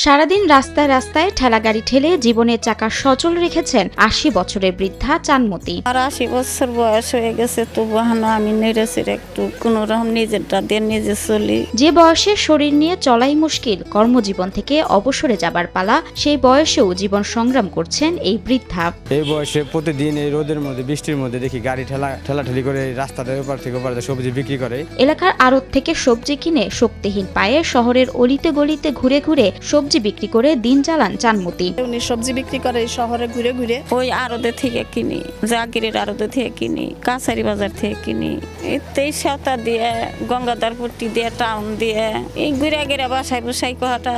সারাদিন রাস্তায় রাস্তায় ঠেলাগাড়ি ঠেলে জীবনের চাকা সচল রেখেছেন ৮০ বছরের বৃদ্ধা চানমতি। আর ৮০ বছর বয়স হয়ে গেছে, তো আমি নেড়েছির একটু কোনো রকম নিজেরটা দিয়ে নিজে চলি। যে বয়সে শরীর নিয়ে চলাই মুশকিল, কর্মজীবন থেকে অবসরে যাবার পালা, সেই বয়সেও জীবন সংগ্রাম করছেন এই বৃদ্ধা। এই বয়সে প্রতিদিন এই রোদের মধ্যে বৃষ্টির মধ্যে দেখি গাড়ি ঠেলাঠেলি করে রাস্তাতে ওপার থেকে ওপার সবজি বিক্রি করে। এলাকার আড়ত থেকে সবজি কিনে শক্তিহীন পায়ে শহরের অলিতে গলিতে ঘুরে ঘুরে সবজি বিক্রি করে দিন চালান চানমতি। উনি সবজি বিক্রি করে শহরে ঘুরে ঘুরে। ওই আড়তে থেকে কিনি, জাগিরের আড়তে থেকে কিনি, কাছারি বাজার থেকে কিনি, এই সাঁতা দিয়ে গঙ্গাধারপট্টি দিয়ে টাউন দিয়ে এই ঘুরে ঘুরে বাসায় বসাই কহাটা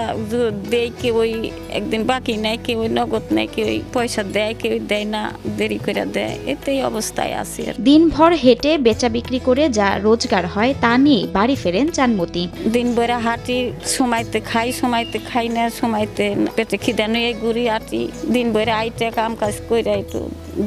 দেয়। কেউ ওই একদিন বাকি নেয়, কেউ ওই নগদ নেয়, কেউ পয়সা দেয়, কেউ দেয় না, দেরি করে দেয়। এতেই অবস্থায় আছে। দিনভর হেঁটে বেচা বিক্রি করে যা রোজগার হয় তা নিয়ে বাড়ি ফেরেন চানমতি। দিন ভরে হাঁটি, সময়তে খাই না, সময়তে পেটে খিদা নিয়ে ঘুরি হাঁটি। দিন ভরে আইতে কাম কাজ করে একটু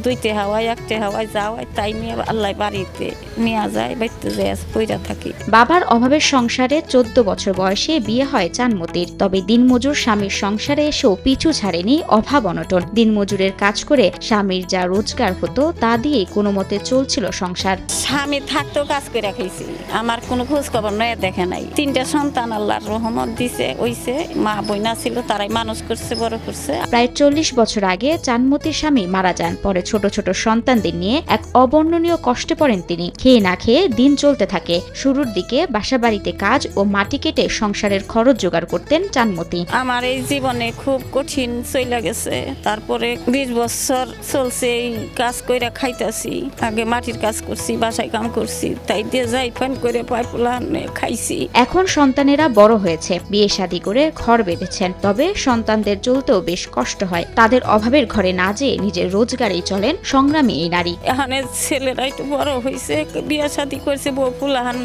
দুইতে হাওয়ায় একটে হাওয়ায় যাওয়ায়, তাই নিয়ে আল্লাহ বাড়িতে নিয়ে যায়, বাইতে যায় পইরা থাকি। বাবার অভাবের সংসারে ১৪ বছর বয়সে বিয়ে হয় চানমতির। তবে দিনমজুর স্বামীর সংসারে এসেও পিছু ছাড়েনি অভাব অনটন। দিনমজুরের কাজ করে স্বামীর যা রোজগার হতো তা দিয়ে কোনো মতে চলছিল সংসার। স্বামী থাকতেও কাজ করে খাইছি, আমার কোনো খোঁজ খবর নয়, দেখে নাই। ৩টা সন্তান আল্লাহর রহমত দিছে, ওইছে মা বইনা ছিল, তারাই মানুষ করছে, বড় করছে। প্রায় ৪০ বছর আগে চানমতির স্বামী মারা যান। পরে ছোট ছোট সন্তানদের নিয়ে এক অবর্ণনীয় কষ্টে পড়েন তিনি। খেয়ে না খেয়ে দিন চলতে থাকে। শুরুর দিকে বাসাবাড়িতে কাজ ও মাটি কেটে সংসারের খরচ জোগাড় করতেন চানমতি। আমার এই জীবনে খুব কঠিন চলে গেছে। তারপরে ২০ বছর চলছে এই কাজ কইরা খাইতাছি। আগে মাটির কাজ করছি, বাসায় কাম করছি, তাই দিয়ে যাই ফান করে পাইপুলা খাইছি। এখন সন্তানেরা বড় হয়েছে, বিয়ে শাদী করে ঘর বেঁধেছেন। তবে সন্তানদের চলতেও বেশ কষ্ট হয়। তাদের অভাবের ঘরে না যেয়ে নিজের রোজগারেই চলেন সংগ্রামী এই নারী। এখানে ছেলেরা একটু বড় হয়েছে, বিয়ে শাদী করছে, বউ পুলাহান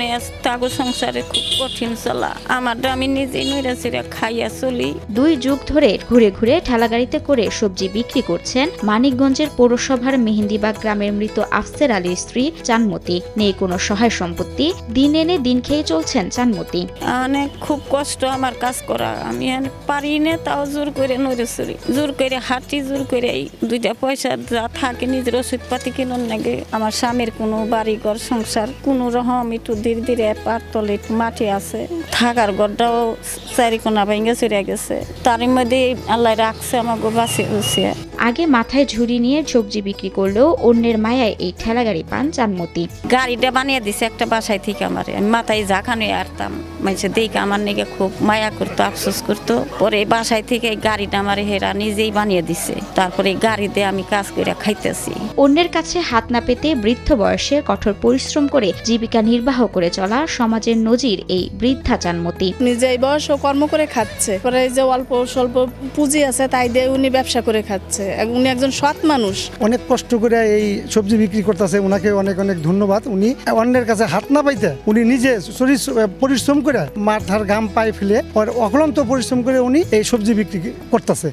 তাগো সংসারে খুব কঠিন চলা। আমারটা আমি নিজেই নইরা খাইয়া চলি। ২ যুগ ধরে ঘুরে ঘুরে ঠেলাগাড়িতে করে সবজি বিক্রি করছেন মানিকগঞ্জের পৌরসভার মেহেন্দিবাগ গ্রামের মৃত আফসের আলীর স্ত্রী চানমতি। নেই কোনো সহায় সম্পত্তি, দিন এনে দিন খেয়ে চলছেন চানমতি। অনেক খুব কষ্ট আমার কাজ করা, আমি পারি না, তাও জোর করে নইরে চলি, জোর করে হাঁটি, জোর করে 2টা পয়সা যা থাকে নিজের ওষুধ পাতি কেনার লাগে। আমার স্বামীর কোনো বাড়ি ঘর সংসার কোনো রকম একটু ধীরে ধীরে পার তলে মাটি আছে, থাকার ঘরটাও 4 কোনা ভেঙে চড়ে গেছে। তার মধ্যে আল্লাহ রাখছে আমাকে বাঁচিয়ে। আগে মাথায় ঝুড়ি নিয়ে সবজি বিক্রি করলেও অন্যের মায়ায় এই ঠেলাগাড়ি পান চানমতি। গাড়িটা বানিয়ে দিছে একটা বাসায় থেকে আমার, আমি মাথায় জাখানো আরতাম, মানুষের দেখে আমার নাকি খুব মায়া করতো, আফসোস করতো। পরে বাসায় থেকে গাড়িটা আমার হেরা নিজেই বানিয়ে দিছে। তারপরে গাড়িতে আমি কাজ করে খাইতেছি। অন্যের কাছে হাত না পেতে বৃদ্ধ বয়সে কঠোর পরিশ্রম করে জীবিকা নির্বাহ করে চলা সমাজের নজির এই বৃদ্ধা চানমতি। নিজেই বয়স কর্ম করে খাচ্ছে, পরে যে অল্প স্বল্প পুঁজি আছে তাই দিয়ে উনি ব্যবসা করে খাচ্ছে। উনি একজন সৎ মানুষ, অনেক কষ্ট করে এই সবজি বিক্রি করতেছে। ওনাকে অনেক অনেক ধন্যবাদ। উনি অন্যের কাছে হাত না পাইতে উনি নিজে পরিশ্রম করে মাথার ঘাম পায়ে ফেলে অক্লান্ত পরিশ্রম করে উনি এই সবজি বিক্রি করতেছে।